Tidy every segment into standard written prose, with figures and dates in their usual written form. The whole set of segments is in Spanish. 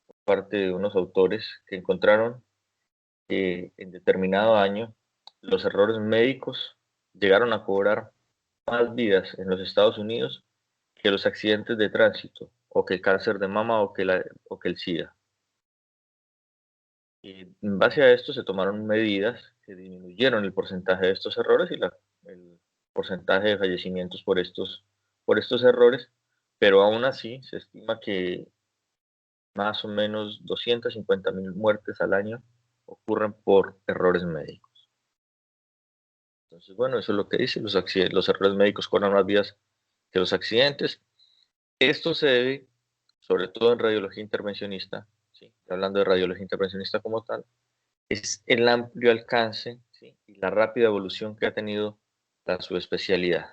por parte de unos autores que encontraron que en determinado año los errores médicos llegaron a cobrar más vidas en los Estados Unidos que los accidentes de tránsito, o que el cáncer de mama, o que el SIDA. Y en base a esto se tomaron medidas que disminuyeron el porcentaje de estos errores y el porcentaje de fallecimientos por estos errores, pero aún así se estima que más o menos 250.000 muertes al año ocurren por errores médicos. Entonces, bueno, eso es lo que dice, los errores médicos cobran más vidas que los accidentes. Esto se debe, sobre todo en radiología intervencionista, ¿sí? Hablando de radiología intervencionista como tal, es el amplio alcance, ¿sí? Y la rápida evolución que ha tenido la subespecialidad.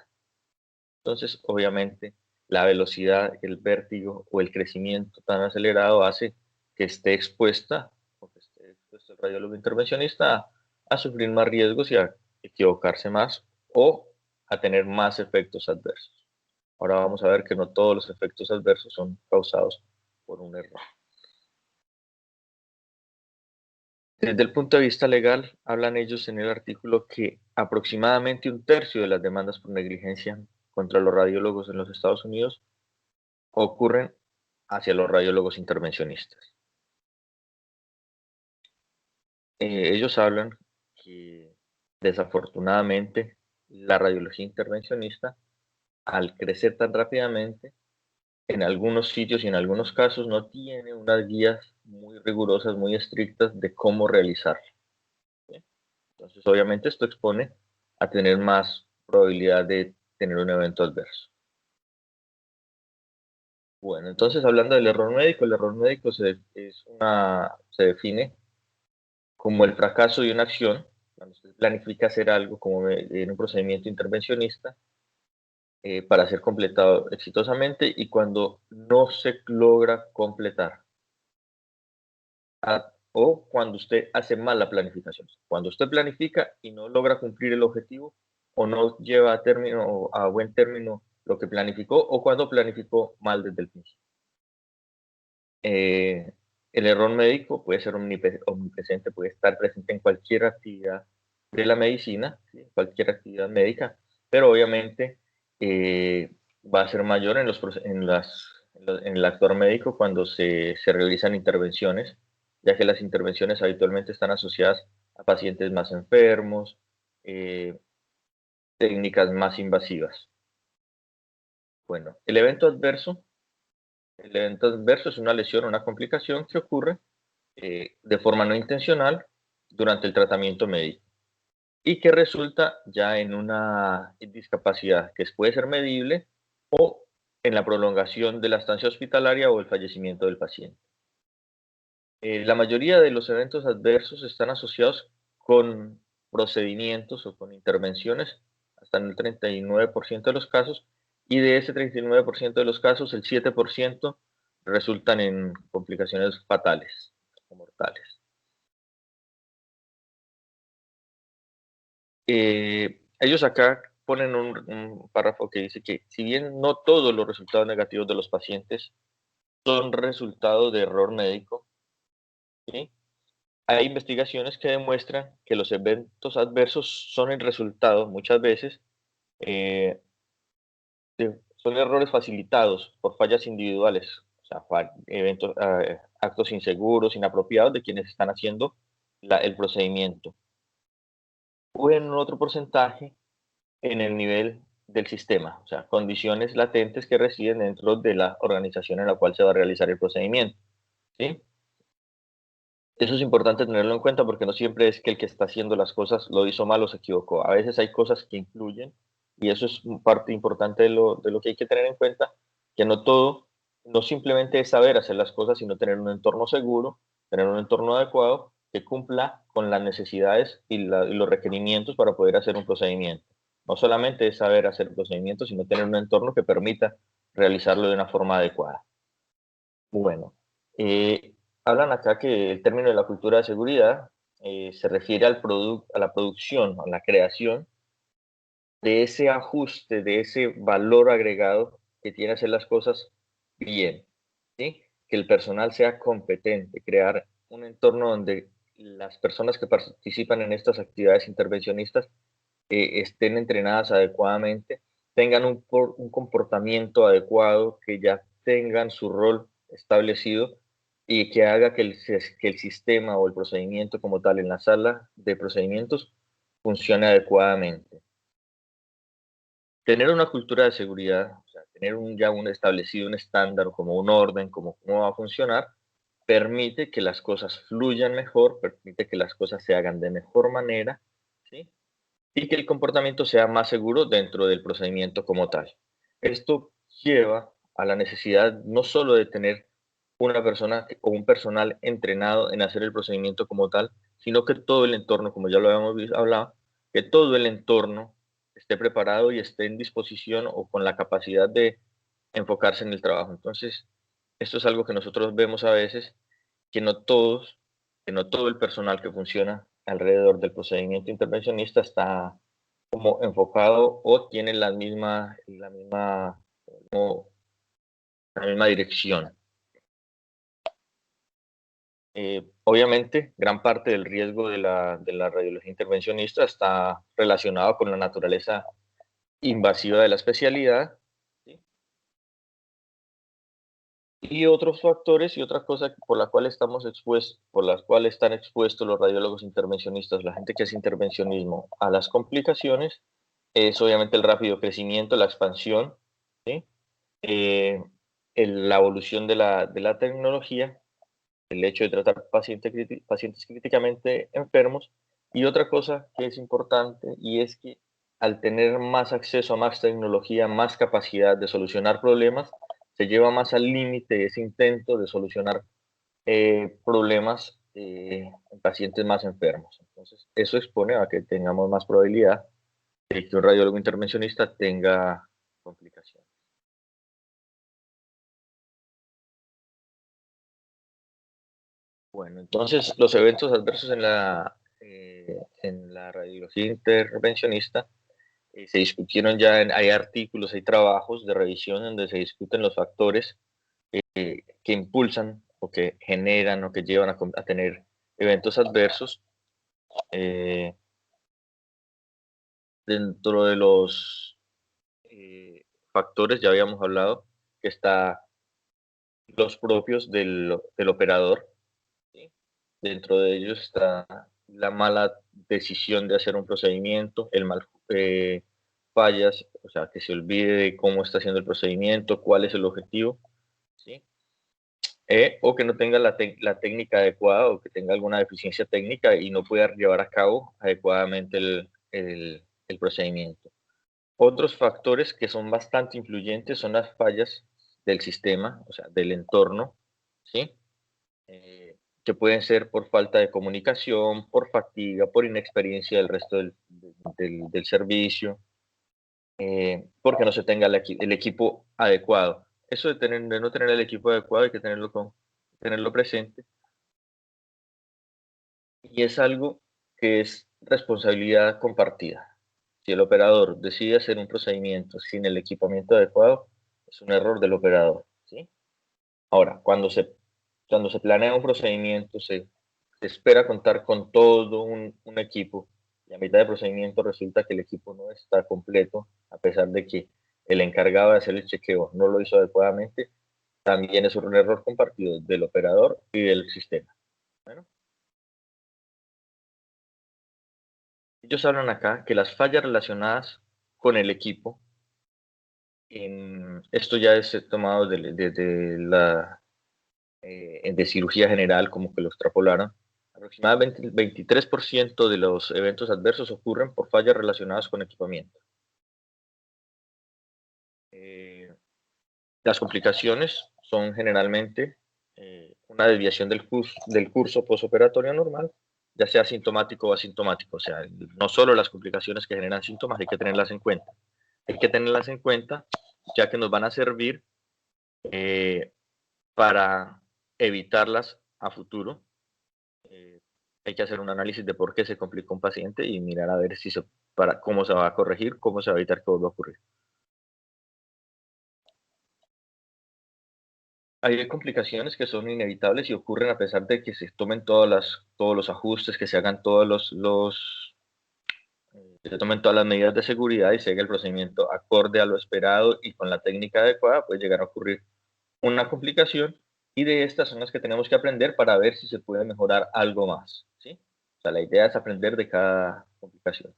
Entonces, obviamente, la velocidad, el vértigo o el crecimiento tan acelerado hace que esté expuesta, o que esté expuesto el radiólogo intervencionista a sufrir más riesgos y a equivocarse más o a tener más efectos adversos. Ahora vamos a ver que no todos los efectos adversos son causados por un error. Desde el punto de vista legal, hablan ellos en el artículo que aproximadamente un tercio de las demandas por negligencia contra los radiólogos en los Estados Unidos ocurren hacia los radiólogos intervencionistas. Ellos hablan que desafortunadamente la radiología intervencionista, al crecer tan rápidamente, en algunos sitios y en algunos casos no tiene unas guías muy rigurosas, muy estrictas de cómo realizarlo. ¿Sí? Entonces, obviamente, esto expone a tener más probabilidad de tener un evento adverso. Bueno, entonces, hablando del error médico, el error médico se define como el fracaso de una acción, cuando usted planifica hacer algo como en un procedimiento intervencionista, para ser completado exitosamente y cuando no se logra completar. O cuando usted hace mal la planificación. Cuando usted planifica y no logra cumplir el objetivo o no lleva a buen término lo que planificó, o cuando planificó mal desde el principio. El error médico puede ser omnipresente, puede estar presente en cualquier actividad de la medicina, ¿sí? Cualquier actividad médica, pero obviamente va a ser mayor en el actor médico cuando se realizan intervenciones, ya que las intervenciones habitualmente están asociadas a pacientes más enfermos, eh, técnicas más invasivas. Bueno, el evento adverso es una lesión o una complicación que ocurre de forma no intencional durante el tratamiento médico y que resulta ya en una discapacidad que puede ser medible o en la prolongación de la estancia hospitalaria o el fallecimiento del paciente. La mayoría de los eventos adversos están asociados con procedimientos o con intervenciones, hasta en el 39% de los casos, y de ese 39% de los casos, el 7% resultan en complicaciones fatales o mortales. Ellos acá ponen un párrafo que dice que si bien no todos los resultados negativos de los pacientes son resultado de error médico, ¿sí? Hay investigaciones que demuestran que los eventos adversos son el resultado, muchas veces, eh, son errores facilitados por fallas individuales, o sea, actos inseguros, inapropiados de quienes están haciendo el procedimiento. O en otro porcentaje en el nivel del sistema, o sea, condiciones latentes que residen dentro de la organización en la cual se va a realizar el procedimiento, ¿sí? Eso es importante tenerlo en cuenta porque no siempre es que el que está haciendo las cosas lo hizo mal o se equivocó. A veces hay cosas que influyen y eso es parte importante de lo que hay que tener en cuenta, que no todo, no simplemente es saber hacer las cosas, sino tener un entorno seguro, tener un entorno adecuado que cumpla con las necesidades y los requerimientos para poder hacer un procedimiento. No solamente es saber hacer procedimientos, sino tener un entorno que permita realizarlo de una forma adecuada. Bueno, eh, hablan acá que el término de la cultura de seguridad se refiere a la producción, a la creación de ese ajuste, de ese valor agregado que tiene hacer las cosas bien, ¿sí? que el personal sea competente, crear un entorno donde las personas que participan en estas actividades intervencionistas estén entrenadas adecuadamente, tengan un comportamiento adecuado, que ya tengan su rol establecido y que haga que el sistema o el procedimiento como tal en la sala de procedimientos funcione adecuadamente. Tener una cultura de seguridad, o sea, tener ya un establecido, un estándar, como un orden, como cómo va a funcionar, permite que las cosas fluyan mejor, permite que las cosas se hagan de mejor manera, ¿sí? Y que el comportamiento sea más seguro dentro del procedimiento como tal. Esto lleva a la necesidad no solo de tener una persona o un personal entrenado en hacer el procedimiento como tal, sino que todo el entorno, como ya lo habíamos hablado, que todo el entorno esté preparado y esté en disposición o con la capacidad de enfocarse en el trabajo. Entonces, esto es algo que nosotros vemos a veces, que no todos, que no todo el personal que funciona alrededor del procedimiento intervencionista está como enfocado o tiene como la misma dirección. Obviamente, gran parte del riesgo de la radiología intervencionista está relacionado con la naturaleza invasiva de la especialidad, ¿sí? Y otros factores y otras cosas por las cuales por las cuales están expuestos los radiólogos intervencionistas, la gente que hace intervencionismo, a las complicaciones, es obviamente el rápido crecimiento, la expansión, ¿sí? Eh, la evolución de la tecnología, el hecho de tratar pacientes críticamente enfermos, y otra cosa que es importante, y es que al tener más acceso a más tecnología, más capacidad de solucionar problemas, se lleva más al límite ese intento de solucionar problemas en pacientes más enfermos. Entonces, eso expone a que tengamos más probabilidad de que un radiólogo intervencionista tenga complicaciones. Bueno, entonces los eventos adversos en la radiología intervencionista se discutieron ya, hay artículos, hay trabajos de revisión donde se discuten los factores que impulsan o que generan o que llevan a tener eventos adversos. Eh, Dentro de los factores, ya habíamos hablado, que está los propios del operador, ¿sí? Dentro de ellos está la mala decisión de hacer un procedimiento, fallas, o sea, que se olvide de cómo está haciendo el procedimiento, cuál es el objetivo, ¿sí? O que no tenga la técnica adecuada o que tenga alguna deficiencia técnica y no pueda llevar a cabo adecuadamente el procedimiento. Otros factores que son bastante influyentes son las fallas del sistema, o sea, del entorno, ¿sí? Que pueden ser por falta de comunicación, por fatiga, por inexperiencia del resto del servicio, porque no se tenga el equipo adecuado. Eso de no tener el equipo adecuado hay que tenerlo presente, y es algo que es responsabilidad compartida. Si el operador decide hacer un procedimiento sin el equipamiento adecuado, es un error del operador, ¿sí? Ahora, cuando se planea un procedimiento, se espera contar con todo un equipo, y a mitad de procedimiento resulta que el equipo no está completo, a pesar de que el encargado de hacer el chequeo no lo hizo adecuadamente. También es un error compartido del operador y del sistema. Bueno, ellos hablan acá que las fallas relacionadas con el equipo, esto ya es tomado de cirugía general, como que lo extrapolaron. Aproximadamente el 23% de los eventos adversos ocurren por fallas relacionadas con equipamiento. Las complicaciones son generalmente una desviación del curso posoperatorio normal, ya sea sintomático o asintomático. O sea, no solo las complicaciones que generan síntomas, hay que tenerlas en cuenta. Hay que tenerlas en cuenta, ya que nos van a servir eh, para evitarlas a futuro. Eh, Hay que hacer un análisis de por qué se complicó un paciente y mirar a ver cómo se va a corregir, cómo se va a evitar que vuelva a ocurrir. Hay complicaciones que son inevitables y ocurren a pesar de que se tomen todos los ajustes, que se hagan se tomen todas las medidas de seguridad y se haga el procedimiento acorde a lo esperado y con la técnica adecuada, puede llegar a ocurrir una complicación, y de estas son las que tenemos que aprender para ver si se puede mejorar algo más, ¿sí? O sea, la idea es aprender de cada complicación.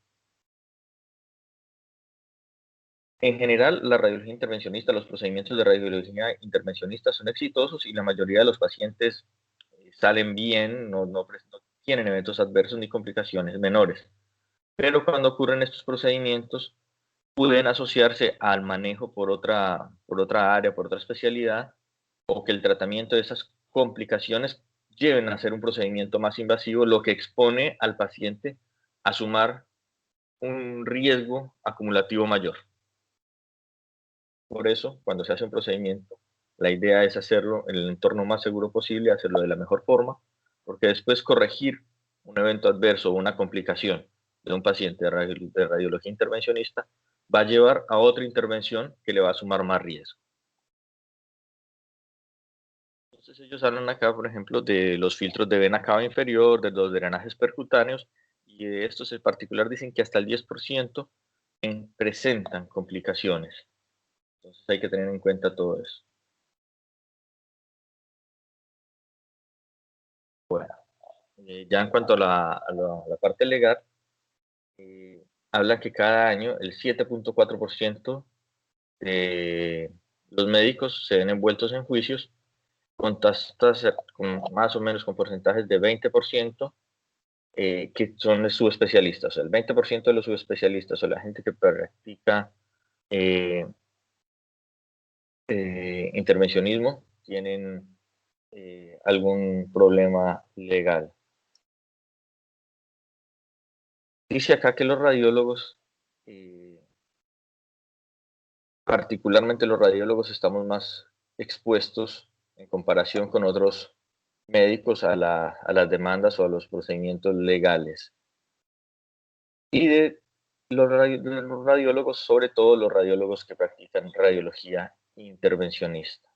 En general, la radiología intervencionista, los procedimientos de radiología intervencionista son exitosos y la mayoría de los pacientes salen bien, no tienen eventos adversos ni complicaciones menores. Pero cuando ocurren estos procedimientos, pueden asociarse al manejo por otra área, por otra especialidad, o que el tratamiento de esas complicaciones lleven a hacer un procedimiento más invasivo, lo que expone al paciente a sumar un riesgo acumulativo mayor. Por eso, cuando se hace un procedimiento, la idea es hacerlo en el entorno más seguro posible, hacerlo de la mejor forma, porque después corregir un evento adverso o una complicación de un paciente de radiología intervencionista va a llevar a otra intervención que le va a sumar más riesgo. Entonces ellos hablan acá, por ejemplo, de los filtros de vena cava inferior, de los drenajes percutáneos, y de estos en particular dicen que hasta el 10% presentan complicaciones. Entonces hay que tener en cuenta todo eso. Bueno, ya en cuanto a la parte legal, habla que cada año el 7.4% de los médicos se ven envueltos en juicios con tasas, con más o menos con porcentajes de 20%, que son subespecialistas. O sea, el 20% de los subespecialistas o la gente que practica eh, intervencionismo tienen algún problema legal. Dice acá que los radiólogos, eh, particularmente los radiólogos, estamos más expuestos en comparación con otros médicos a las demandas o a los procedimientos legales. Y de los radiólogos, sobre todo los radiólogos que practican radiología intervencionista.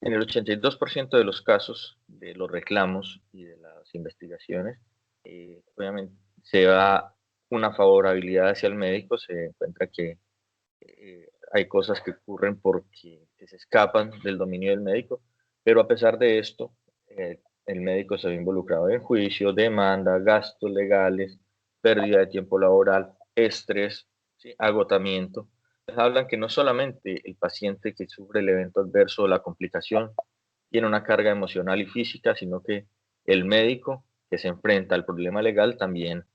En el 82% de los casos de los reclamos y de las investigaciones, obviamente se da una favorabilidad hacia el médico, se encuentra que hay cosas que ocurren porque que se escapan del dominio del médico, pero a pesar de esto, el médico se ve involucrado en juicio, demanda, gastos legales, pérdida de tiempo laboral, estrés, ¿sí? Agotamiento. Entonces, hablan que no solamente el paciente que sufre el evento adverso o la complicación tiene una carga emocional y física, sino que el médico que se enfrenta al problema legal también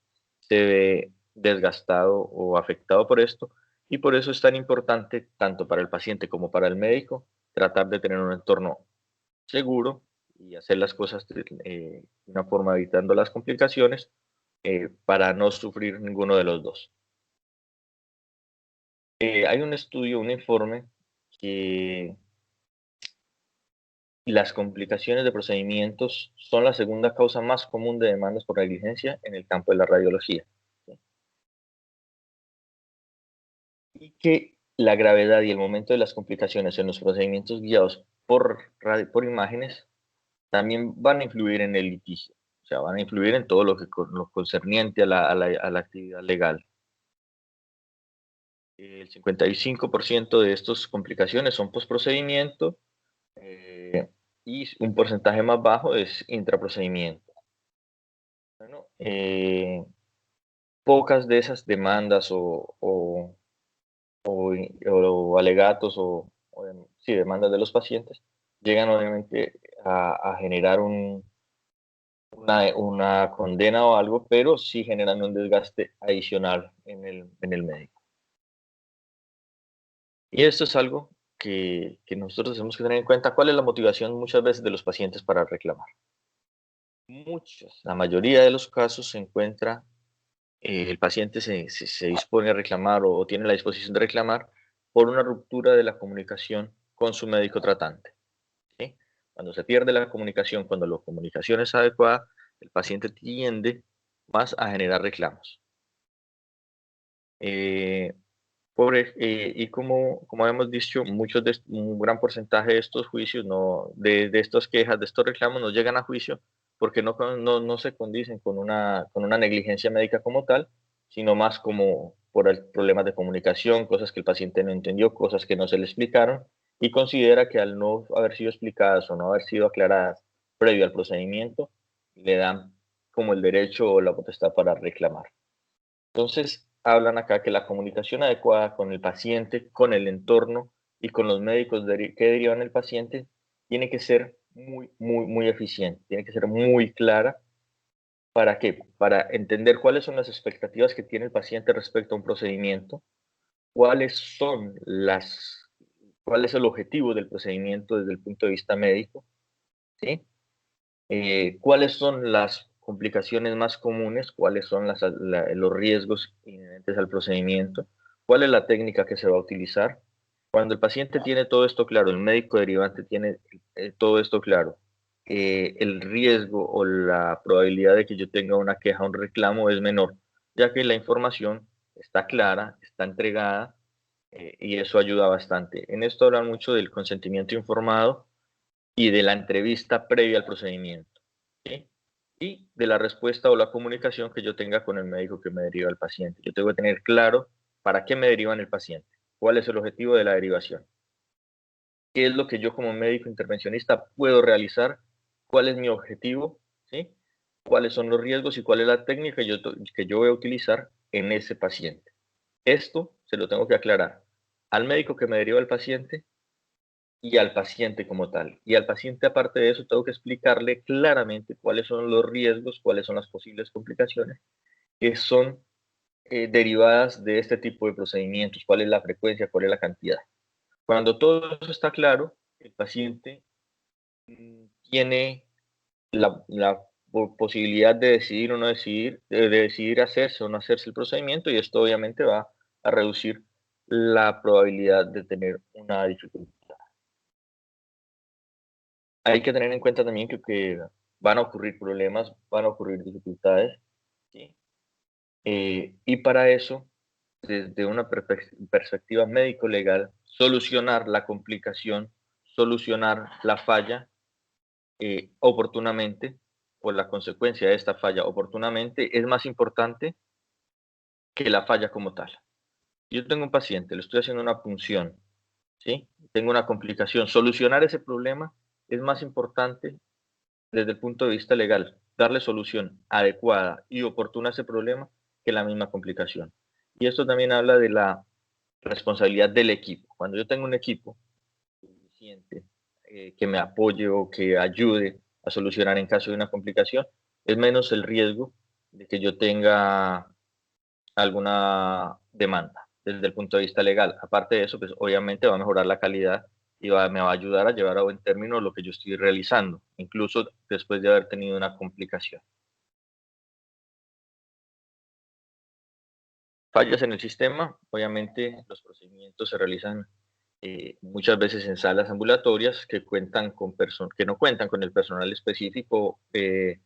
se ve desgastado o afectado por esto, y por eso es tan importante, tanto para el paciente como para el médico, tratar de tener un entorno seguro y hacer las cosas de una forma evitando las complicaciones, para no sufrir ninguno de los dos. Hay un estudio, un informe, que las complicaciones de procedimientos son la segunda causa más común de demandas por negligencia en el campo de la radiología. ¿Sí? Y que la gravedad y el momento de las complicaciones en los procedimientos guiados por imágenes también van a influir en el litigio, o sea, van a influir en todo lo concerniente a la actividad legal. El 55% de estas complicaciones son postprocedimiento, y un porcentaje más bajo es intraprocedimiento. Bueno, pocas de esas demandas o alegatos sí, demandas de los pacientes llegan obviamente a generar una condena o algo, pero sí generan un desgaste adicional en el médico. Y esto es algo que nosotros tenemos que tener en cuenta. ¿Cuál es la motivación muchas veces de los pacientes para reclamar? Muchos, la mayoría de los casos se encuentra, el paciente se dispone a reclamar o tiene la disposición de reclamar por una ruptura de la comunicación con su médico tratante, ¿sí? Cuando se pierde la comunicación, cuando la comunicación es adecuada, el paciente tiende más a generar reclamos. Eh, Y como hemos dicho, un gran porcentaje de estos juicios, de estas quejas, de estos reclamos, no llegan a juicio porque no se condicen con una negligencia médica como tal, sino más como por problemas de comunicación, cosas que el paciente no entendió, cosas que no se le explicaron, y considera que al no haber sido explicadas o no haber sido aclaradas previo al procedimiento, le dan como el derecho o la potestad para reclamar. Entonces, hablan acá que la comunicación adecuada con el paciente, con el entorno y con los médicos que derivan el paciente tiene que ser muy eficiente, tiene que ser muy clara. ¿Para qué? Para entender cuáles son las expectativas que tiene el paciente respecto a un procedimiento, cuáles son cuál es el objetivo del procedimiento desde el punto de vista médico, ¿sí? Cuáles son las complicaciones más comunes, cuáles son los riesgos inherentes al procedimiento, cuál es la técnica que se va a utilizar. Cuando el paciente tiene todo esto claro, el médico derivante tiene todo esto claro, el riesgo o la probabilidad de que yo tenga una queja o un reclamo es menor, ya que la información está clara, está entregada, y eso ayuda bastante. En esto hablan mucho del consentimiento informado y de la entrevista previa al procedimiento, ¿sí? Y de la respuesta o la comunicación que yo tenga con el médico que me deriva al paciente. Yo tengo que tener claro para qué me derivan el paciente, cuál es el objetivo de la derivación, qué es lo que yo como médico intervencionista puedo realizar, cuál es mi objetivo, ¿sí? Cuáles son los riesgos y cuál es la técnica que yo voy a utilizar en ese paciente. Esto se lo tengo que aclarar al médico que me deriva al paciente y al paciente como tal. Y al paciente, aparte de eso, tengo que explicarle claramente cuáles son los riesgos, cuáles son las posibles complicaciones que son derivadas de este tipo de procedimientos, cuál es la frecuencia, cuál es la cantidad. Cuando todo eso está claro, el paciente tiene la posibilidad de decidir o no decidir, de decidir hacerse o no hacerse el procedimiento, y esto obviamente va a reducir la probabilidad de tener una dificultad. Hay que tener en cuenta también que van a ocurrir problemas, van a ocurrir dificultades, ¿sí? Y para eso, desde una perspectiva médico-legal, solucionar la complicación, solucionar la falla oportunamente, o la consecuencia de esta falla oportunamente, es más importante que la falla como tal. Yo tengo un paciente, le estoy haciendo una punción, ¿sí? Tengo una complicación. Solucionar ese problema es más importante desde el punto de vista legal, darle solución adecuada y oportuna a ese problema que la misma complicación. Y esto también habla de la responsabilidad del equipo. Cuando yo tengo un equipo suficiente que me apoye o que ayude a solucionar en caso de una complicación, es menos el riesgo de que yo tenga alguna demanda desde el punto de vista legal. Aparte de eso, pues obviamente va a mejorar la calidad y me va a ayudar a llevar a buen término lo que yo estoy realizando, incluso después de haber tenido una complicación. Fallas en el sistema, obviamente los procedimientos se realizan muchas veces en salas ambulatorias que no cuentan con el personal específico que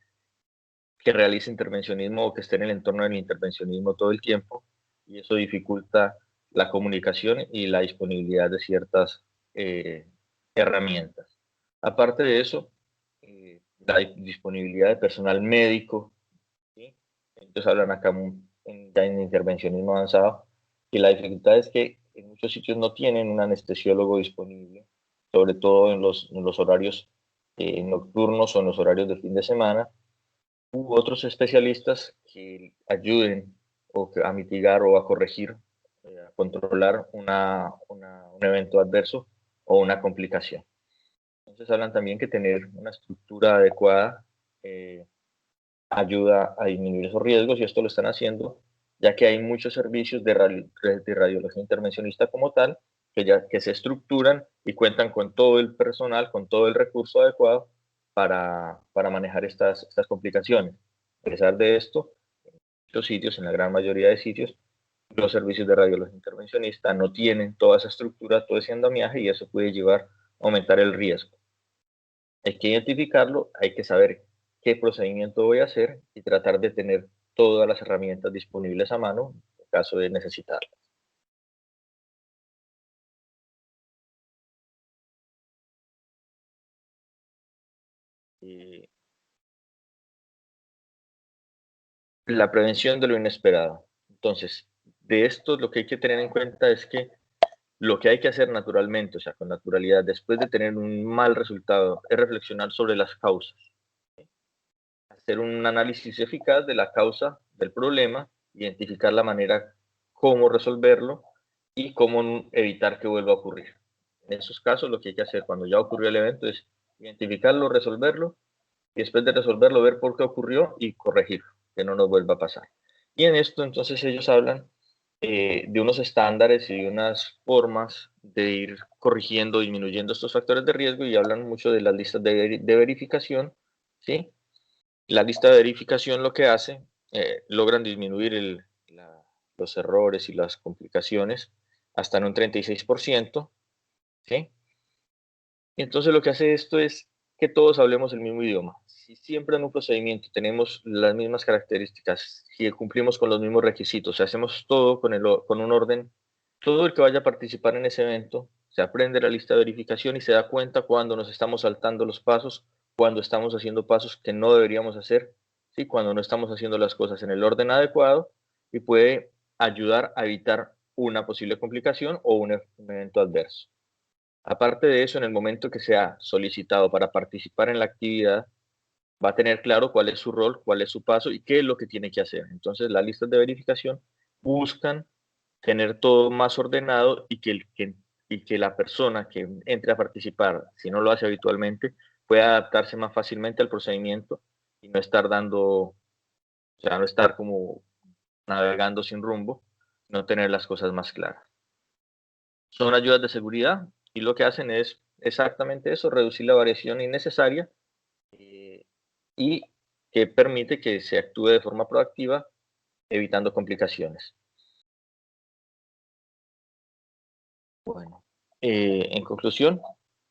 realice intervencionismo o que esté en el entorno del intervencionismo todo el tiempo, y eso dificulta la comunicación y la disponibilidad de ciertas eh, herramientas. Aparte de eso, la disponibilidad de personal médico, ¿sí? Entonces hablan acá ya en intervencionismo avanzado, que la dificultad es que en muchos sitios no tienen un anestesiólogo disponible, sobre todo en los horarios nocturnos o en los horarios de fin de semana, u otros especialistas que ayuden a mitigar o a corregir, a controlar un evento adverso o una complicación. Entonces hablan también que tener una estructura adecuada eh, ayuda a disminuir esos riesgos, y esto lo están haciendo ya que hay muchos servicios de radiología intervencionista como tal que se estructuran y cuentan con todo el personal, con todo el recurso adecuado para manejar estas complicaciones. A pesar de esto, en muchos sitios, en la gran mayoría de sitios, los servicios de radiología intervencionista no tienen toda esa estructura, todo ese andamiaje, y eso puede llevar a aumentar el riesgo. Hay que identificarlo, hay que saber qué procedimiento voy a hacer y tratar de tener todas las herramientas disponibles a mano en caso de necesitarlas. eh, la prevención de lo inesperado. Entonces, de esto lo que hay que tener en cuenta es que lo que hay que hacer naturalmente, o sea, con naturalidad, después de tener un mal resultado, es reflexionar sobre las causas, hacer un análisis eficaz de la causa del problema, identificar la manera cómo resolverlo y cómo evitar que vuelva a ocurrir. En esos casos, lo que hay que hacer cuando ya ocurrió el evento es identificarlo, resolverlo y después de resolverlo, ver por qué ocurrió y corregirlo, que no nos vuelva a pasar. Y en esto, entonces, ellos hablan de unos estándares y de unas formas de ir corrigiendo, disminuyendo estos factores de riesgo y hablan mucho de las listas de verificación, ¿sí? La lista de verificación lo que hace, logran disminuir los errores y las complicaciones hasta en un 36%, ¿sí? Y entonces lo que hace esto es que todos hablemos el mismo idioma. Si siempre en un procedimiento tenemos las mismas características, si cumplimos con los mismos requisitos, si hacemos todo con un orden, todo el que vaya a participar en ese evento se aprende la lista de verificación y se da cuenta cuando nos estamos saltando los pasos, cuando estamos haciendo pasos que no deberíamos hacer, ¿sí? Cuando no estamos haciendo las cosas en el orden adecuado y puede ayudar a evitar una posible complicación o un evento adverso. Aparte de eso, en el momento que sea solicitado para participar en la actividad, va a tener claro cuál es su rol, cuál es su paso y qué es lo que tiene que hacer. Entonces, las listas de verificación buscan tener todo más ordenado y que la persona que entre a participar, si no lo hace habitualmente, pueda adaptarse más fácilmente al procedimiento y no estar o sea, no estar como navegando sin rumbo, no tener las cosas más claras. Son ayudas de seguridad y lo que hacen es exactamente eso, reducir la variación innecesaria eh, y que permite que se actúe de forma proactiva, evitando complicaciones. Bueno, en conclusión,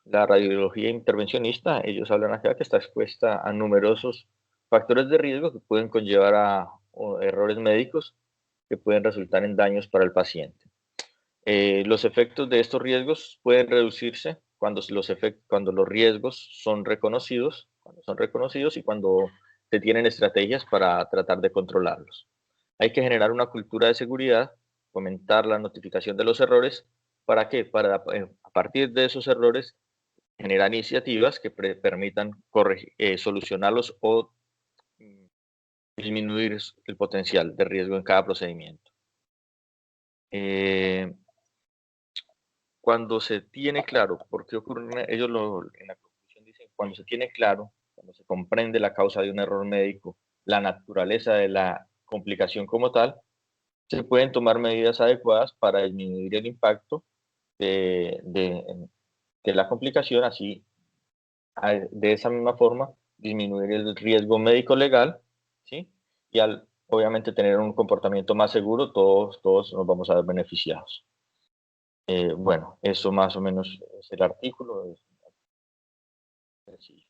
la radiología intervencionista, ellos hablan acá que está expuesta a numerosos factores de riesgo que pueden conllevar a errores médicos que pueden resultar en daños para el paciente. Los efectos de estos riesgos pueden reducirse cuando los riesgos cuando son reconocidos y cuando se tienen estrategias para tratar de controlarlos. Hay que generar una cultura de seguridad, fomentar la notificación de los errores. ¿Para qué? Para, a partir de esos errores, generar iniciativas que permitan solucionarlos o disminuir el potencial de riesgo en cada procedimiento. Eh, Cuando se tiene claro por qué ocurre, en la conclusión dicen, cuando se tiene claro, cuando se comprende la causa de un error médico, la naturaleza de la complicación como tal, se pueden tomar medidas adecuadas para disminuir el impacto de la complicación, así de esa misma forma disminuir el riesgo médico legal, ¿sí? Y al obviamente tener un comportamiento más seguro, todos nos vamos a ver beneficiados. Bueno, eso más o menos es el artículo. Sí.